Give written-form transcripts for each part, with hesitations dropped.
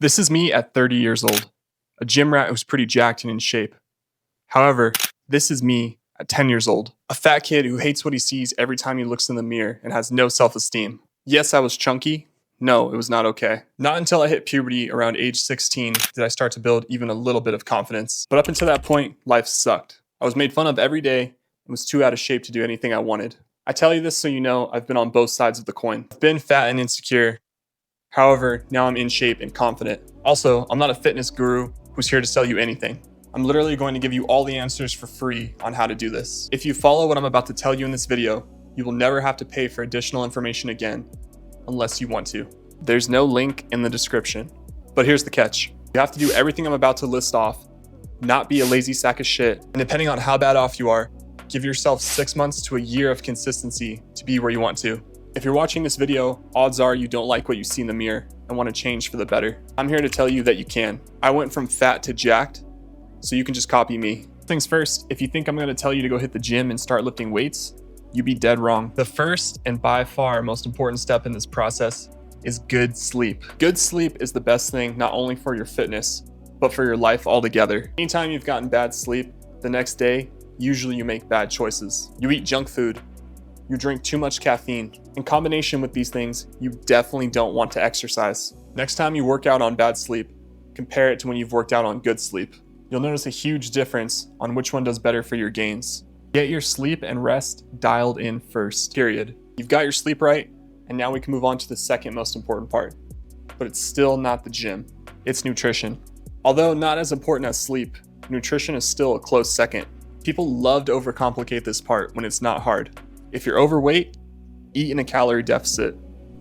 This is me at 30 years old, a gym rat who's pretty jacked and in shape. However, this is me at 10 years old, a fat kid who hates what he sees every time he looks in the mirror and has no self-esteem. Yes, I was chunky. No, it was not okay. Not until I hit puberty around age 16 did I start to build even a little bit of confidence. But up until that point, life sucked. I was made fun of every day and was too out of shape to do anything I wanted. I tell you this so you know I've been on both sides of the coin. I've been fat and insecure. However, now I'm in shape and confident. Also, I'm not a fitness guru who's here to sell you anything. I'm literally going to give you all the answers for free on how to do this. If you follow what I'm about to tell you in this video, you will never have to pay for additional information again, unless you want to. There's no link in the description. But here's the catch. You have to do everything I'm about to list off, not be a lazy sack of shit, and depending on how bad off you are, give yourself 6 months to a year of consistency to be where you want to. If you're watching this video, odds are you don't like what you see in the mirror and want to change for the better. I'm here to tell you that you can. I went from fat to jacked, so you can just copy me. Things first, if you think I'm going to tell you to go hit the gym and start lifting weights, you'd be dead wrong. The first and by far most important step in this process is good sleep. Good sleep is the best thing not only for your fitness, but for your life altogether. Anytime you've gotten bad sleep, the next day, usually you make bad choices. You eat junk food. You drink too much caffeine. In combination with these things, you definitely don't want to exercise. Next time you work out on bad sleep, compare it to when you've worked out on good sleep. You'll notice a huge difference on which one does better for your gains. Get your sleep and rest dialed in first, period. You've got your sleep right, and now we can move on to the second most important part. But it's still not the gym, it's nutrition. Although not as important as sleep, nutrition is still a close second. People love to overcomplicate this part when it's not hard. If you're overweight, eat in a calorie deficit.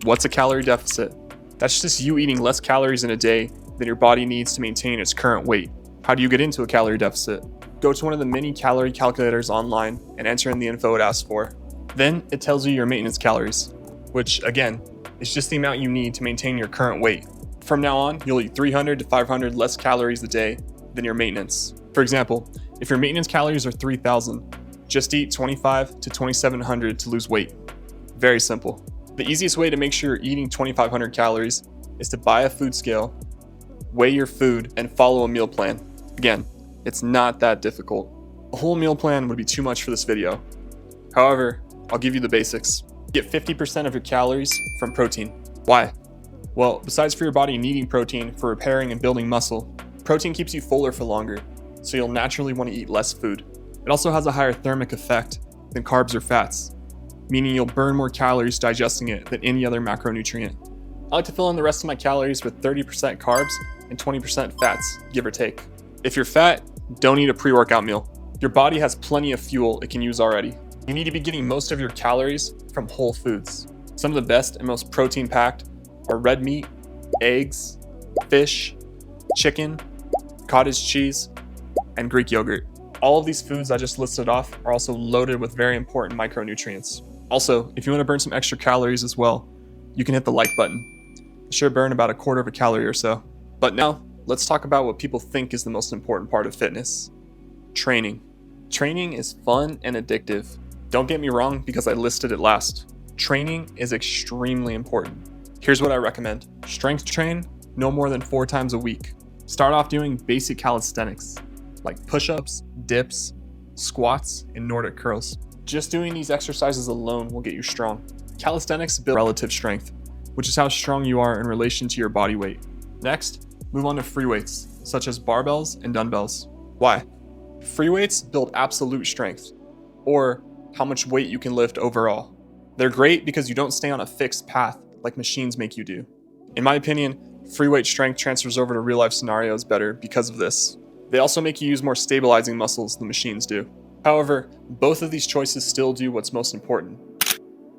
What's a calorie deficit? That's just you eating less calories in a day than your body needs to maintain its current weight. How do you get into a calorie deficit? Go to one of the many calorie calculators online and enter in the info it asks for. Then it tells you your maintenance calories, which again, is just the amount you need to maintain your current weight. From now on, you'll eat 300 to 500 less calories a day than your maintenance. For example, if your maintenance calories are 3,000, just eat 2,500 to 2,700 to lose weight. Very simple. The easiest way to make sure you're eating 2,500 calories is to buy a food scale, weigh your food, and follow a meal plan. Again, it's not that difficult. A whole meal plan would be too much for this video. However, I'll give you the basics. Get 50% of your calories from protein. Why? Well, besides for your body needing protein for repairing and building muscle, protein keeps you fuller for longer, so you'll naturally want to eat less food. It also has a higher thermic effect than carbs or fats, meaning you'll burn more calories digesting it than any other macronutrient. I like to fill in the rest of my calories with 30% carbs and 20% fats, give or take. If you're fat, don't eat a pre-workout meal. Your body has plenty of fuel it can use already. You need to be getting most of your calories from whole foods. Some of the best and most protein-packed are red meat, eggs, fish, chicken, cottage cheese, and Greek yogurt. All of these foods I just listed off are also loaded with very important micronutrients. Also, if you want to burn some extra calories as well, you can hit the like button. It should burn about 1/4 of a calorie or so. But now, let's talk about what people think is the most important part of fitness. Training. Training is fun and addictive. Don't get me wrong because I listed it last. Training is extremely important. Here's what I recommend. Strength train no more than 4 times a week. Start off doing basic calisthenics, like push-ups, dips, squats, and Nordic curls. Just doing these exercises alone will get you strong. Calisthenics build relative strength, which is how strong you are in relation to your body weight. Next, move on to free weights, such as barbells and dumbbells. Why? Free weights build absolute strength, or how much weight you can lift overall. They're great because you don't stay on a fixed path like machines make you do. In my opinion, free weight strength transfers over to real life scenarios better because of this. They also make you use more stabilizing muscles than machines do. However, both of these choices still do what's most important,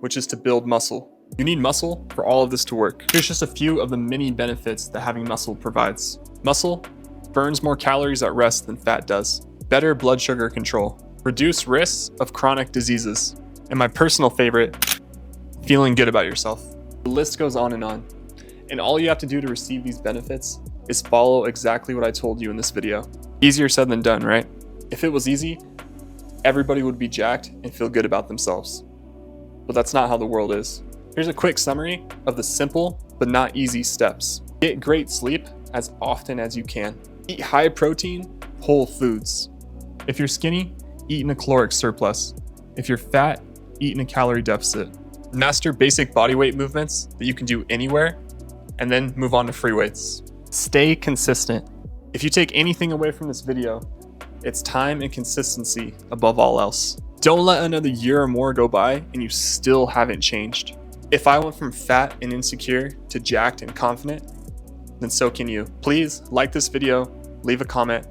which is to build muscle. You need muscle for all of this to work. Here's just a few of the many benefits that having muscle provides. Muscle burns more calories at rest than fat does. Better blood sugar control. Reduce risks of chronic diseases. And my personal favorite, feeling good about yourself. The list goes on. And all you have to do to receive these benefits is follow exactly what I told you in this video. Easier said than done, right? If it was easy, everybody would be jacked and feel good about themselves. But that's not how the world is. Here's a quick summary of the simple but not easy steps. Get great sleep as often as you can. Eat high protein, whole foods. If you're skinny, eat in a caloric surplus. If you're fat, eat in a calorie deficit. Master basic bodyweight movements that you can do anywhere, and then move on to free weights. Stay consistent. If you take anything away from this video, it's time and consistency above all else. Don't let another year or more go by and you still haven't changed. If I went from fat and insecure to jacked and confident, then so can you. Please like this video, leave a comment,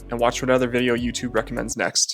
and watch what other video YouTube recommends next.